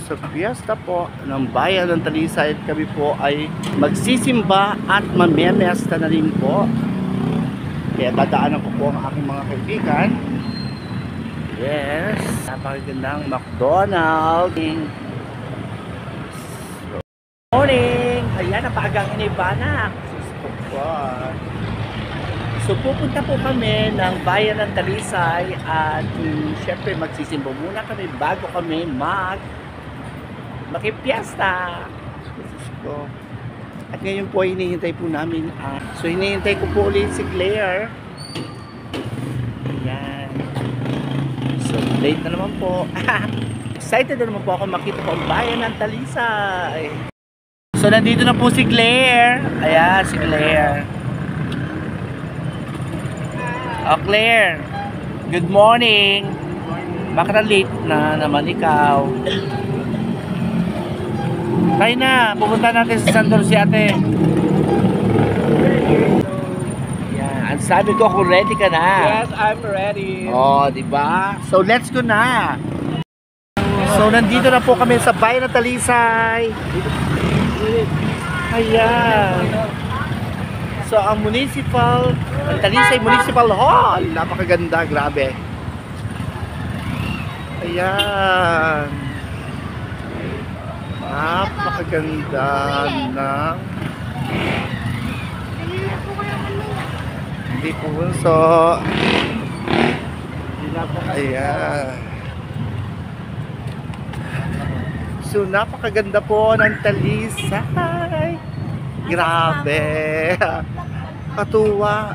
Sa piyesta po ng bayan ng Talisay, kami po ay magsisimba at mamiyesta na rin po. Kaya dadaanan ko po ang aking mga kaibigan. Yes, napakagandang McDonald's. Morning! Ayan, napaagang inibana. So pupunta po kami ng bayan ng Talisay at syempre magsisimba muna kami bago kami makipiesta. At ngayon po hinihintay po namin so hinihintay ko po ulit si Claire. Ayan. So late na naman po. Excited na naman po ako makita po ang bayan ng Talisay. So nandito na po si Claire. Ayan si Claire. Oh Claire, good morning. Bakit late na naman ikaw? Tayo na, pupunta natin sa San Dulce ate. Yan, ang sabi ko kung ready ka na. Yes, I'm ready. Oh, di ba? So let's go na. So nandito na po kami sa bayan ng Talisay. Ayan. So ang Talisay Municipal Hall, napakaganda, grabe. Ayan. Napakaganda ng hindi po bunso. Ayan. So napakaganda po ng Talisay. Grabe. Katuwa.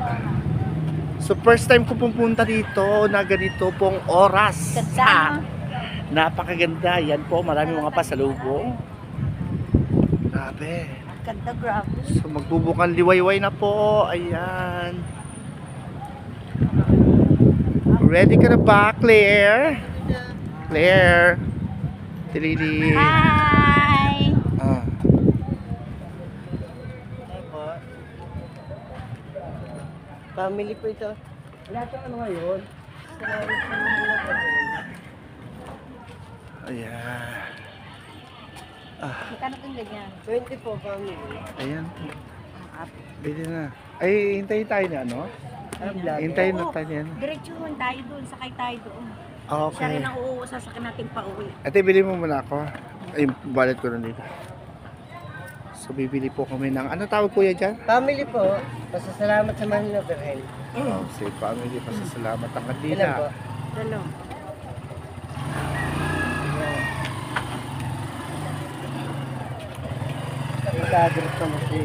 So first time ko pupunta dito na ganito pong oras. Napakaganda. Yan po, maraming mga pasalubong. Grabe. Ganda, grabe. So magbubukan liwayway na po. Ayan. Ready ka na ba, Claire? Claire. Tilili. Hi! Family po ito. Lahat ng ano ngayon? Ayan. Magkano kang ganyan? 20 po family. Ayan. Bili na. Ay, hintayin tayo na, ano? Hintayin na tayo yan. Diretsuhan tayo doon, sakay tayo doon. Okay. Siya rin ang uusasakin natin pa uwi. Ate, bili mo muna ako. Ay, wallet ko nandito. So, bibili po kami ng, ano tawag kuya dyan? Family po. Pasasalamat sa mahal na Berhel. Oh, say family, pasasalamat ang Ilan po? kandila. Dalo. Nag-address na mo si...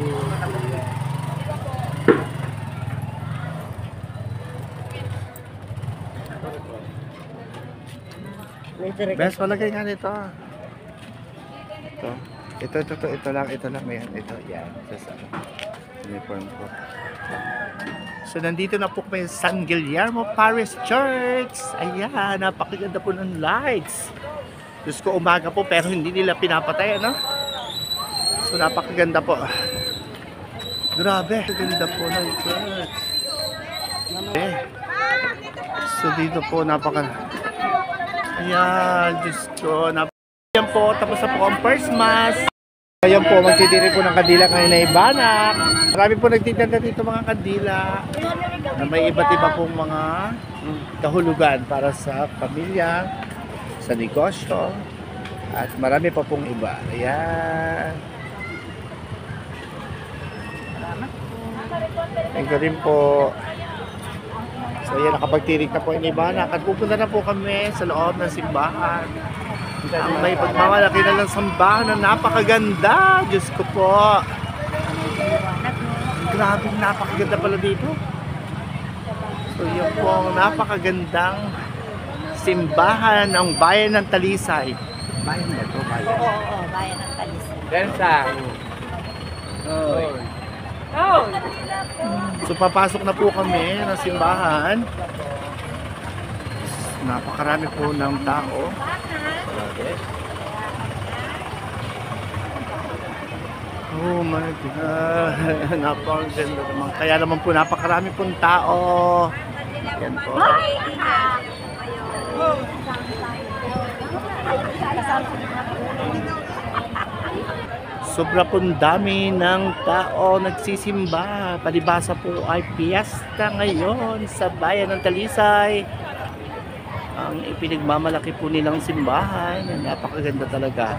Best, palagay nga nito. Ito lang yan. Ito, yan. Sa uniform ko. So, nandito na po kami sa San Guillermo Parish Church. Ayan, napakaganda po ng lights. Diyos ko, umaga po, pero hindi nila pinapatay, ano? So, napakaganda po. Grabe, ganda po ng church. So, dito po, ayan, Diyos ko, ayan po, tapos na po ang first mass. Ayan po, magtitiri po ng kandila ngayon na Ibanak. Marami po nagtitinda dito mga kandila na may iba't iba pong mga kahulugan para sa pamilya, sa negosyo, at marami pa pong iba. Ayan. Thank you rin po. So ayan, nakapagtirik na po yung Ibanak at pupunta na po kami sa loob ng simbahan. Ang may pagmamalaki na lang sambahan na napakaganda. Diyos ko po. Grabe, napakaganda pala dito. So yun po ang napakagandang simbahan ng bayan ng Talisay. Bayan ba ito? Oo, bayan ng Talisay. Densa. So papasok na po kami ng simbahan. Napakarami po ng tao. Oh my God. Napakaganda naman. Kaya naman po napakarami pong tao. Yan po. Sobra pong dami ng tao nagsisimba. Palibasa po ay piyesta ngayon sa bayan ng Talisay. Ang ipinagmamalaki po nilang simbahan. Napakaganda talaga.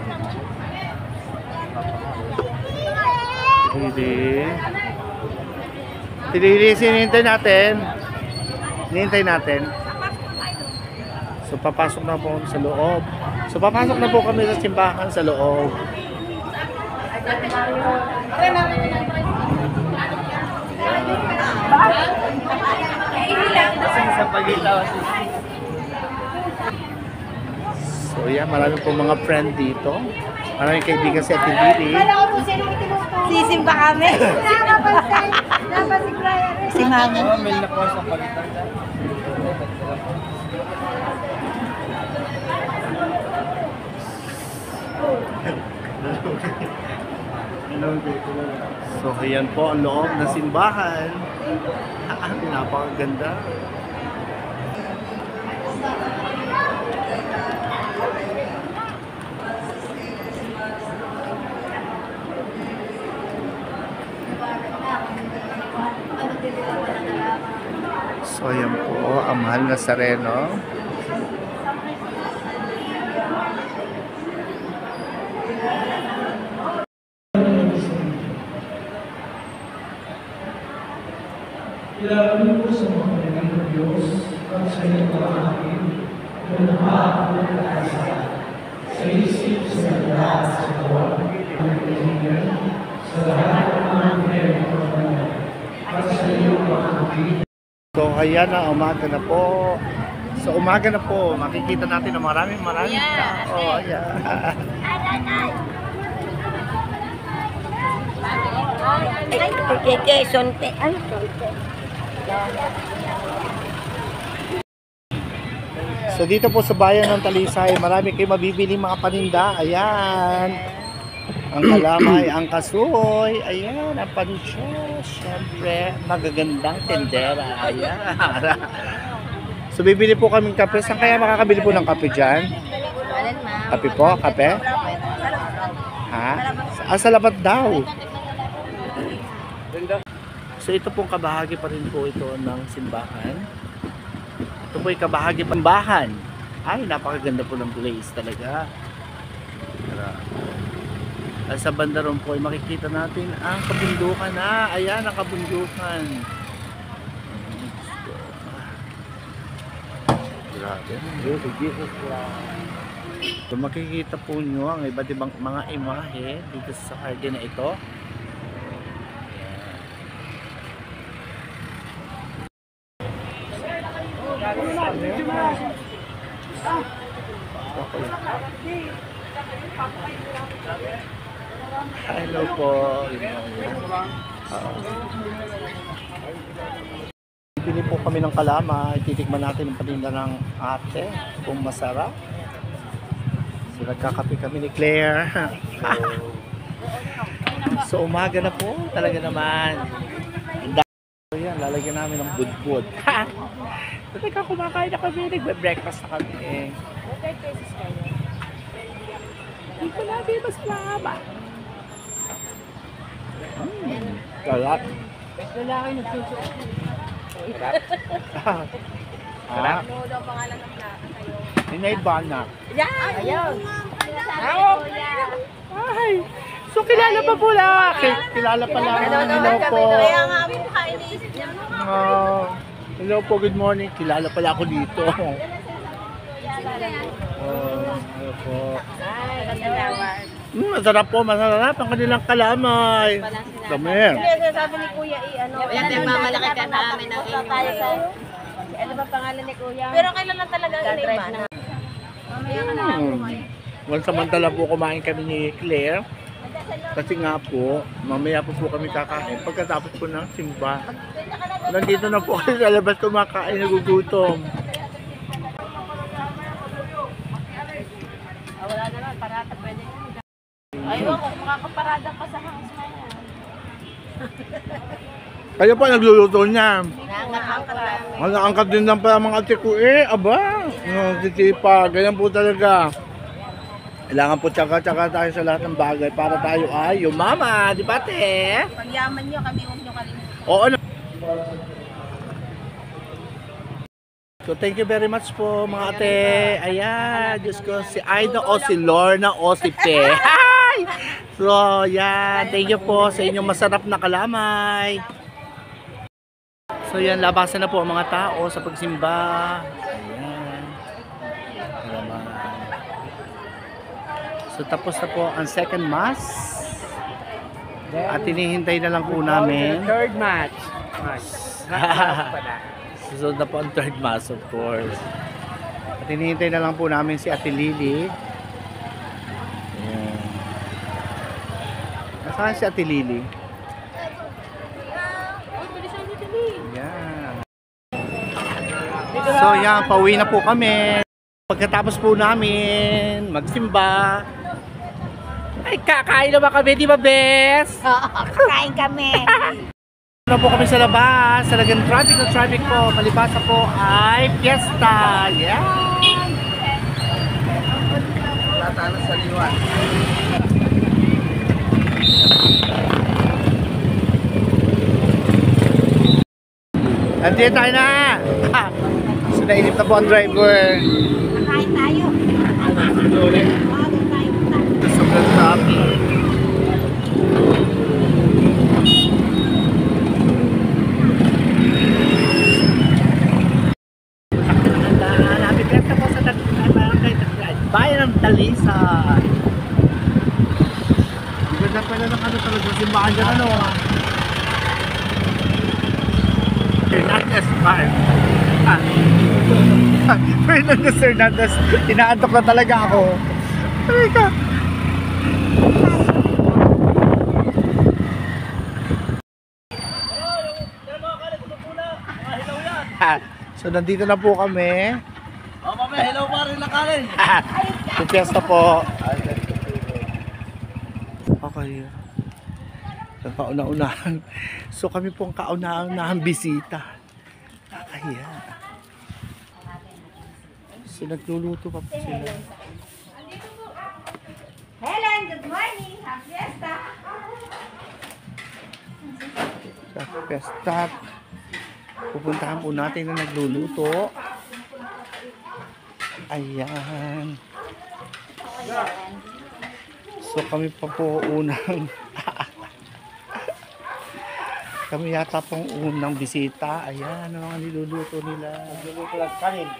Tinili, sinintay natin. Hinintay natin. So papasok na po sa loob. So papasok na po kami sa simbahan sa loob. So yan, marami po mga friend dito. Maraming kaibigan si Ate Lily. Sisimba kami. Si Mami. May na po sa pagitan. So ayan po ang loob ng simbahan. Napakaganda. So ayan po ang mahal na Nazareno. Ilalim ko sa mga pagkakas ng Diyos at sa iyong pag-aakit ng nakaaakot at kasal sa isip, sa lahat, sa kawan, ang kaibigan, sa lahat ng mga pinag-pagkakas at sa iyong pag-aakit. So ayan na, umaga na po. So umaga na po, makikita natin na maraming tao. Ayan. Sonte. Ay, sonte. So dito po sa bayan ng Talisay, marami kayong mabibili mga paninda. Ayan. Ang kalamay, ang kasuhoy. Ayan, ang pansyo. Siyempre, magagandang tendera. Ayan. So bibili po kaming kape. Saan kaya makakabili po ng kape dyan? Kape po? Kape? Ha? Sa labat daw. So ito pong kabahagi pa rin po ito ng simbahan. Ito po yung kabahagi ng simbahan. Ay, napakaganda po ng place talaga. At sa banda ron po ay makikita natin ang kabundukan na. Ayan ang kabundukan. Grabe. So makikita po nyo ang iba't ibang mga imahe dito sa garden na ito. Hello po. Pili po kami ng kalama. Titikman natin ang paninda ng ate kung masarap. So nagkakape kami ni Claire. So umaga na po. Talaga naman. So yan, lalagyan namin ng budbud. So teka, kumakain na kami. Nagbe-breakfast na kami. Hindi ko natin mas mahaba. Kalat. Lalaki nagsusuot. Sarap. Ano daw pangalan ng plaka kayo? Inaibana. Ayaw. Ay! So kilala pa po lang. Kilala pa lang. Hello po. Kaya nga kami mukha iniisip niya. Hello po, good morning. Kilala pala ako dito. Hello po. Masarap po, masarap ang kanilang kalamay. Dami. Sabi ni Kuya ano. Yan yung mamalaki ka namin ng inyong. Ano ba pangalan ni Kuya? Pero kailan lang talaga ang iniba na? Mamaya ka na Once samantala po kumain kami ni Claire. Kasi nga po, mamaya po kami kakain pagkatapos po ng simba. Nandito na po kayo sa labas kumakain, nagugutom. Wala na lang, parata pwede. Ayun, kung makakaparada pa sa house na yan. Kayo po nagluluto niya. Nakakangkat namin. Ang naangkat din lang pala mga ate ko aba. Titipa, ganyan po talaga. Kailangan po tsaka-tsaka tayo sa lahat ng bagay para tayo ay mama, di ba te? Pagyaman nyo, kami huwag nyo kalimutan. Oo na. So thank you very much po mga ate. Ayan, Diyos ko, si Aida o si Lorna o si Pe. Hi! So yan, thank you po sa inyong masarap na kalamay. So yan, labasan na po ang mga tao sa pagsimba. Ayan. Kalamay. So tapos na po ang second mass. At hinihintay na lang po namin. Third match. Susunod na po ang third mass, of course. At hinihintay na lang po namin si Ate Lily. Ayan. Nasaan si Ate Lily? Ayan. So yan, pauwi na po kami. Pagkatapos po namin magsimba, ay kakain na ba kami, di ba Bes? Kakain kami. Na po kami sa labas, talagang traffic na traffic po. Palibasa po ay fiesta. Yeah! Tatalas sa liwan. Andiyan tayo na! So nainip na po ang driver. Kakain tayo. Sobrang traffic. Happy birthday po sa bayan ng Talisay. Ganda pala ng ano talaga, simbahan dyan ano. Hernandez Park. Hernandez, inaantok na talaga ako. Halika. So nandito na po kami. Mamaya, hello pa rin na kanin. Pupiesta po. Okay. Kauna-unahan. So kami po ang kauna-unahan bisita. Kaya. So nagluluto pa po sila. Helen, good morning. Happy fiesta. Sa fiesta. Pupuntahan po natin na nagluluto. Ayan. So kami pa po unang kami yata pong unang bisita. Ayan, ano mga niluluto nila. Niluluto lang kanin.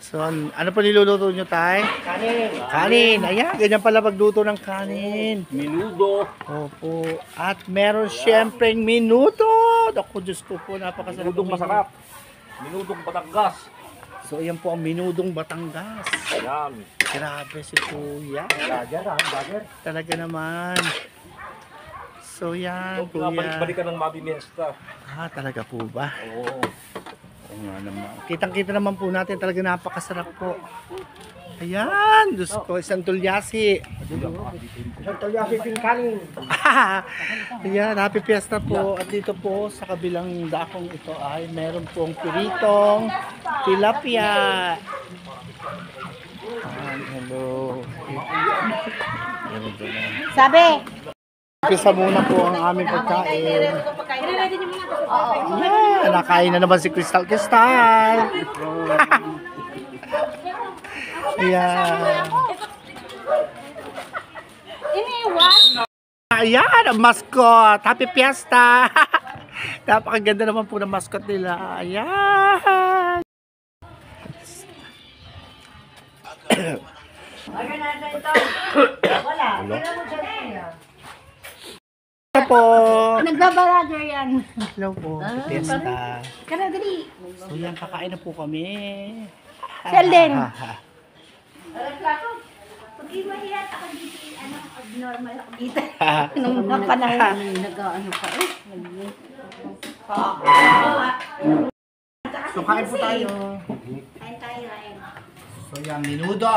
So ano pa niluluto nyo tay? Kanin. Kanin. Ayan, ganyan pala pagluto ng kanin. Minudo. Opo. At meron siyempreng minuto. Ako, Diyos ko po, napakasarap. Minudong masarap. Minudong Batangas. So ayan po ang minudong Batangas. Ayan. Grabe si Kuya. Lager ah, lager. Talaga naman. So yan, Huwag na Kuya. balik-balikan ng mabimiesta. Ah, talaga po ba? Oo. Oo nga naman. Kitang-kita naman po natin, talaga napakasarap po. Ayan, Diyos ko, isang tulyasi. Isang talyasi ping kanin. Ayan, happy fiesta po. At dito po, sa kabilang dakong ito ay meron pong piritong tilapia. Ayan, hello. Sabi. Umpisa muna po ang aming pagkain. I-ready niyo muna. Oo. Yeah, nakain na naman si Crystal. Ayan. Iniwan. Ayan, ang mascot. Happy Fiesta. Napakaganda naman po ng mascot nila. Ayan. Wala. Ito po. Nagbabarager yan. Hello po. Happy Fiesta. Kara, dali. So yan, kakain na po kami. Sheldon. Pag imahirat ako dito, abnormal ako dito. Nung mga panahon nag-ano ka So kain po tayo. Kain tayo, Ryan. So yan, minudo.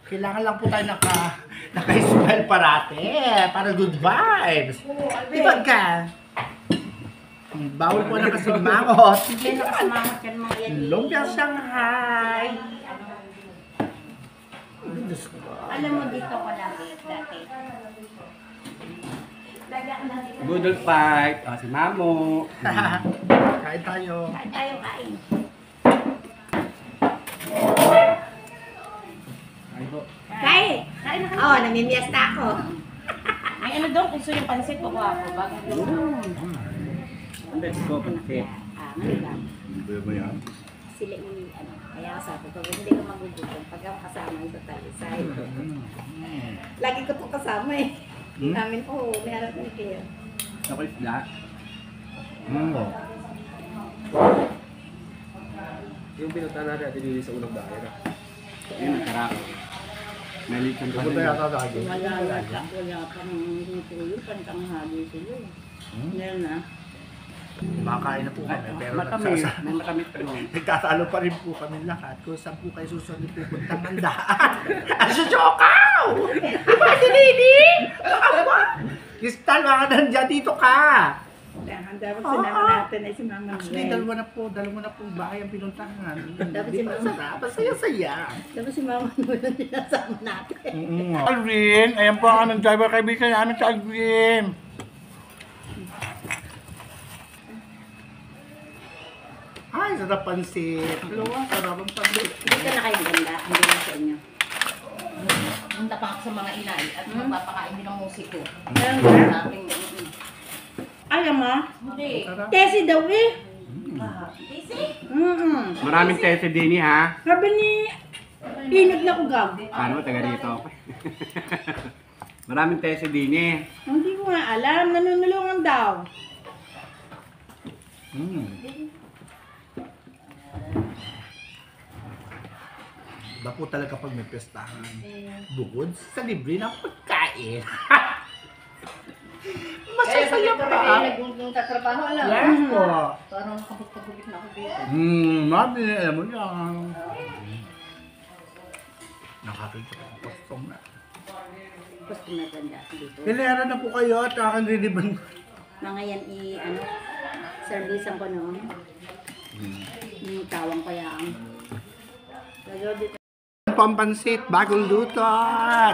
Kailangan lang po tayo naka-smile parate para good vibes. Di ba ka? Bawal po na kasi mangot. Hindi na kasamangot yan mga yan. Lumpia Shanghai. Diyos ko. Alam mo dito ko lagi dati. Budol fight. O, si Mamo. Kain tayo. Kain tayo kain. Ay po. Kain! Kain na kayo. Oo, namimiesta ako. May ano doon, gusto yung pansit ko ako. Bakit Let's go, pansit. Manigang. Hindi mo yan? Sila yung ano. Kaya ako sabi ko, hindi ko magugutom. Pag ako kasama ito tayo sa ito. Lagi ko itong kasama eh. Namin, may harap ni Claire. Ako isda. Yung pinunta natin dito sa unang bahay na. Yun, masarap. May lechon pa Ano ba rin. yata tayo? Wala pang dito yun, pantanghali sila eh. Meron na. Kumakain na po kami, pero Matamis. May matamis pa rin. nagkatalo pa rin po kami lahat kung saan po kayo susunod pupuntang handaan. Ang susukaw! Ano nini? Kristal, mga nandiyan dito ka! Dapat sinama natin ay si Mama Actually, dalawa na po bahay ang pinuntahan. Dapat si Mama. Masaya-saya. Dapat si Mama naman yung sinasama natin. Alvin, ayan po ang aming driver kaibigan namin sa Alvin. Ay, sarap pansit. Luwa, sarap ang pansit. Hindi ka na kayo ganda, hindi na sa inyo. Punta pa ako sa mga inay at magpapakain din ng musiko. Alam mo? Hindi. Tesi daw eh. Tesi? Maraming tese din ha. Sabi ni Inod na ko gag. Ano, taga rito. Maraming tese din eh. Hindi ko nga alam, nanunulungan daw. Iba po talaga pag may pestahan. Bukod sa libre ng pagkain. Masasaya pa. Nung tatrabaho alam. Yes po. Parang nakabukabukit na ako dito. Mami, alam mo yan. Nakakita ko ang postong na. Gusto na ganda dito. Pilera na po kayo at aking riliban. Mga yan servisan ko noon. Yung tawang kaya ang. Lalo dito. Pampansit, bagong luto.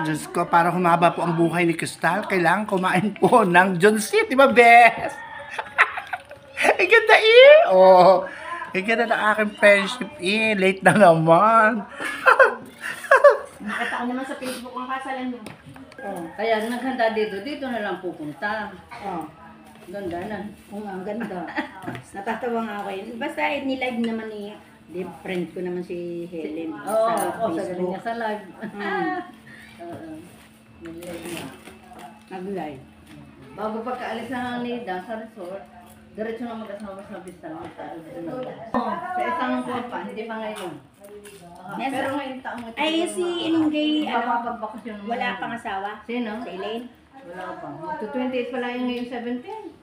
Diyos ko, para humaba po ang buhay ni Kristal, kailangan kumain po ng John City, di ba, best? Ang ganda eh! Oh, ang ganda ng aking friendship eh. Late na naman. Nakita ko naman sa Facebook ang kasalan mo. Oh. Kaya naghanda dito na lang pupunta. Oh. Ganda na. Oo, ang ganda. Natatawa nga ako yun. Basta nilive naman ni friend ko naman si Helen sa Facebook. Niya sa live. Nag-live. Bago pagkaalis na Nida sa resort, diretso na mag-asama sa Vista. Sa isang pa, hindi pa ngayon. Pero ngayon taong ito. Ay, si Inggay, wala pang asawa? Sino? Si Elaine? Wala pa. Magto-28 pala yung ngayon 17.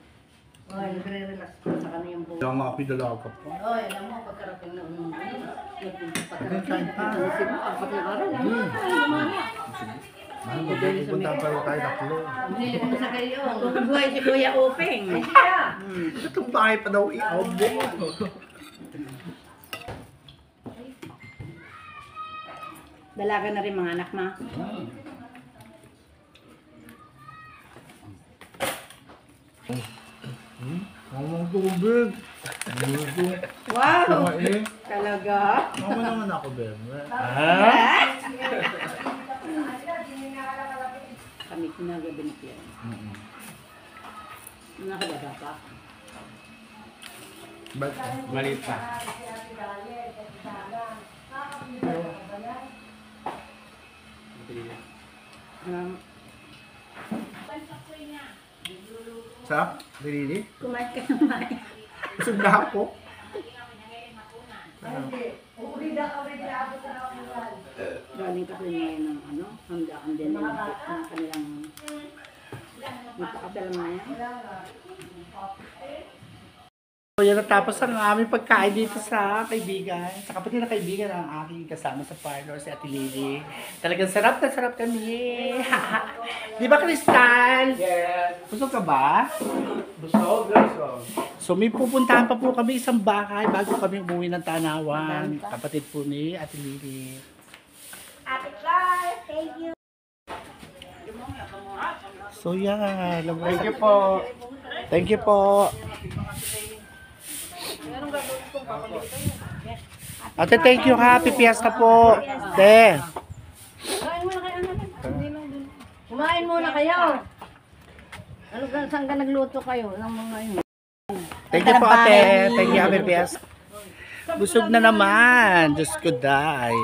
Ay, nagre-relax ko sa kanya yung buhay. Kaya nga, pidalaga po. Ay, alam mo, pagkarating na unong Kain pa. apat na araw. Ano ba, pupunta pa rin tayo tatlo. Hindi mo sa kayo. Kung buhay si Kuya Upeng. Ay, siya. Itong bahay pa daw i-aubo. Dalaga na rin mga anak mo. Ang tubig. Wow! Kumain. Talaga? Mama naman ako, bebe. Kami kinagabi na siya. Nakababa pa. Ba't? Maliit pa. Sarap? Really? Kumain ka naman. Busog na ako. Galing ka rin ngayon ng handaan din ng kanilang magpakadala na yan. So yan natapos ang aming pagkain dito sa kaibigan, sa kapatid na kaibigan ng aking kasama sa parlor, si Ate Lily. Talagang sarap na sarap kami. Di ba, Crystal? Yes. Busog ka ba? Busog, busog. So may pupuntahan pa po kami isang bahay bago kami umuwi ng Tanawan. Kapatid po ni Ate Lily. Ate Clark, thank you. So yan. Thank you po. Thank you po. Ate, thank you. Happy Fiesta po. Te. Kumain muna kayo. Ano ka, saan ka nagluto kayo? Ng mga yun. Thank you po, ate. Thank you, Happy Fiesta. Busog na naman. Diyos ko, day.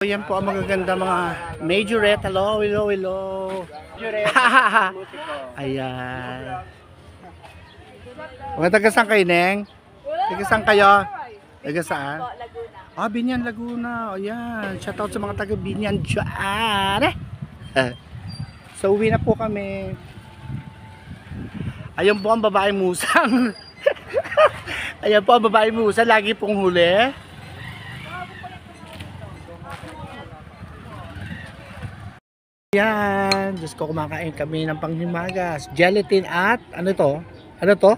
So, yan po ang magaganda mga majorette. Hello, hello, hello. Ayan. Mga taga-saan kayo, Neng? Taga-saan kayo? Taga-saan? Ah, Binyan, Laguna. Ayan. Shoutout sa mga taga-Binyan dyan. So, uwi na po kami. Ayan po ang babae musang. Ayan po ang babae musang. Lagi pong huli. Ayan. Diyos ko, kumakain kami ng panghimagas. Gelatin at, ano to? Ano to?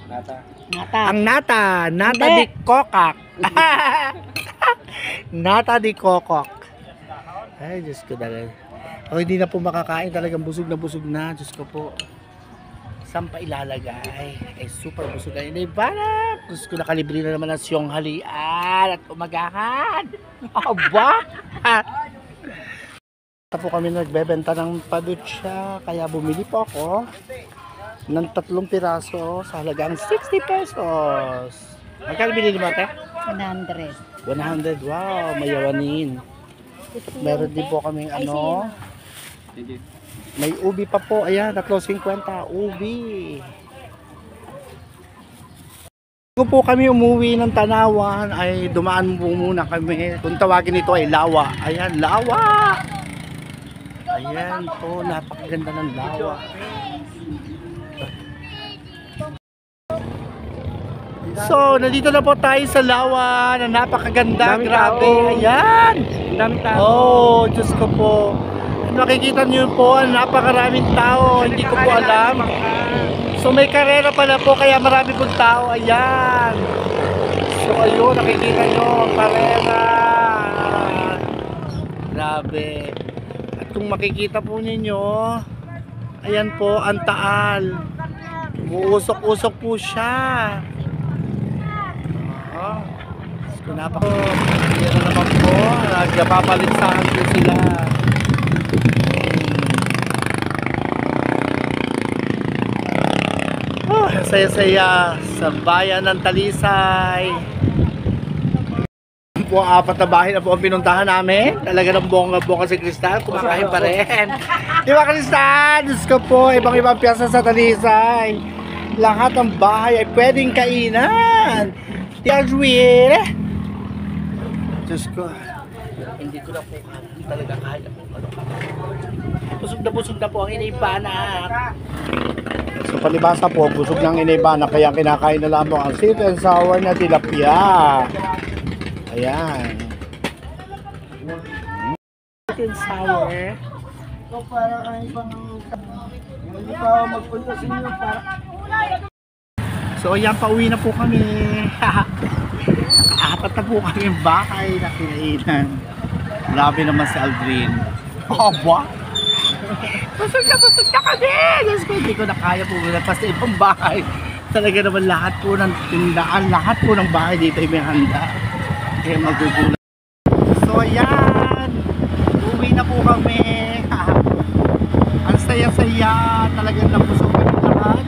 Nata. Ang nata. Nata di kokak. Nata di kokok. Ay, Diyos ko talaga. Ako hindi na po makakain. Talagang busog na. Diyos ko po. Saan pa ilalagay? Ay, super busog na. Hindi ba na? Diyos ko, nakalibre na naman ang siyong halian at umagahan. Aba! Po kami nagbebenta ng padutsya. Kaya bumili po ako ng 3 piraso sa halagang 60 pesos. Magkano binili mo, ate? 100. 100. Wow, mayawanin. Meron din po kaming ano. Thank you. May ubi pa po. Ayan, 3.50. Ubi. Bago po kami umuwi ng Tanawan, ay dumaan po muna kami. Kung tawagin ito ay lawa. Ayan, lawa. Ayan po, napakaganda ng lawa. So, nandito na po tayo sa lawa na napakaganda. Daming Grabe. tao. Ayan. Ang dami tao. Oh, Diyos ko po. Makikita niyo po, napakaraming tao. Hindi ko po alam. So, may karera pala po, kaya marami pong tao. Ayan. So, ayun, nakikita niyo ang karera. Grabe. At kung makikita po ninyo, ayan po, ang taal. Uusok-usok po siya. So, napaka-kira naman po. Nagpapalinsahan po sila. Oh, saya-saya sa bayan ng Talisay. Po, 4 na bahay na po ang pinuntahan namin. Talaga ng bongga-bongga si Crystal. Kumakain pa rin. Di ba, Crystal? Diyos ko po, ibang-ibang piyasa sa Talisay. Lahat ng bahay ay pwedeng kainan. Tiagwil. Diyos ko, hindi ko na po talaga kaya po. Busog na po ang inaibanak. So palibasa po, busog ng inaibanak, kaya kinakain na lang po ang sweet and sour na tilapia. Ayan. Sweet and sour. So, para kayo pang... Hindi pa magpunta sa inyo para... So ayan, pauwi na po kami. Apat na po kami yung bahay na kinainan. Grabe naman si Aldrin. Aba! Busog na kami! Diyos ko, hindi ko na kaya po pa sa ibang bahay. Talaga naman lahat po ng tindaan, lahat po ng bahay dito ay may handa. Kaya magugulat. So ayan, uwi na po kami. Ang saya-saya, talagang nabusog kami lahat.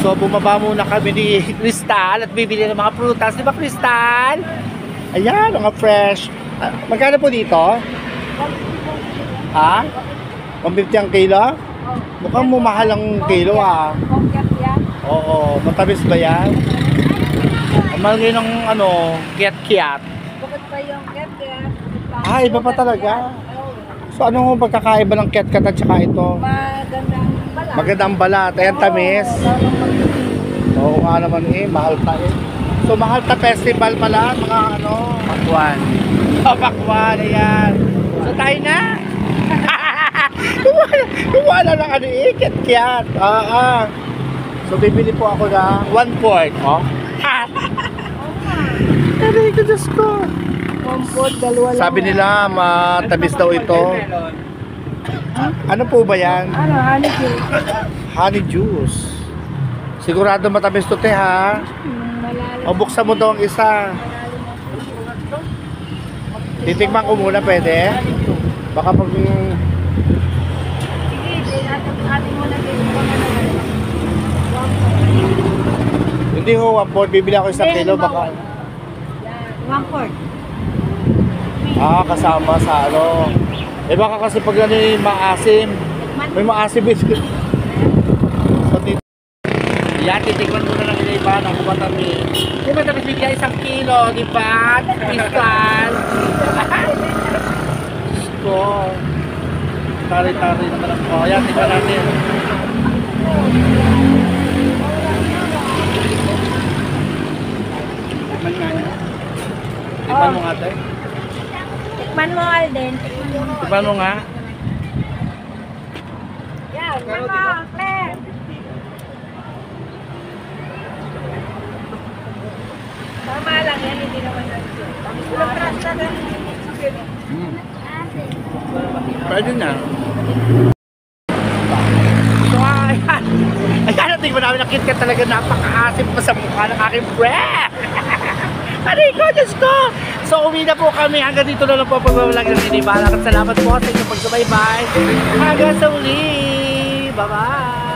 So bumaba muna kami ni Crystal at bibili ng mga prutas. Di ba, Crystal? Ayan, mga fresh. Magkano po dito? Ha? 150 ang kilo? Mukhang mumahal ang kilo ah. Oo, matamis ba yan? Ang mahal ngayon ng ano, kiat-kiat. Bukod pa yung ket-ket. Ah, iba pa talaga. So ano ang pagkakaiba ng kiat-kiat at saka ito? Magandang bala. Magandang balat, ayan tamis. Oo nga naman eh, mahal pa eh. So mahal ta festival pala, mga ano, Pakwan. Pakwan, ayan. So tayo na. Kumala lang ano eh, kiat-kiat. So bibili po ako na 1/4. Oh. Aray ko, Diyos ko. Sabi nila, matamis daw ito. Ano po ba yan? Ano, honey cake? Honey juice. Sigurado matamis to, te, ha? O, buksan mo daw ang isa. Titikman ko muna, pwede? Baka pag... Sige, ating muna dito. Hindi ho, 1/4. Bibili ako isang kilo, baka... 1/4. Kasama sa ano. Eh baka kasi pag ano yung maasim. May maasim biscuit. So, yan, titikman muna ng iba ng kumatamis. Di ba tapos bigyan isang kilo, di ba? Pistal. Gusto. Tari-tari naman ako. Ayan, tignan natin. Tikman nga niya. Tikman mo nga tayo. Tikman mo, Alden. Tikman mo nga. Yan, tikman mo, Claire. Tama lang yan, hindi naman natin. Lupras na Pwede na. So, ayan. Ayan, natingin namin ang KitKat talaga napaka-asim pa sa mukha ng aking breath. Aray ko, Diyos ko! So, uwi na po kami. Hanggang dito na lang po pagbabalag ng Sinibala. Salamat po sa inyong pagsubaybay. Hanggang sa uli. Bye-bye!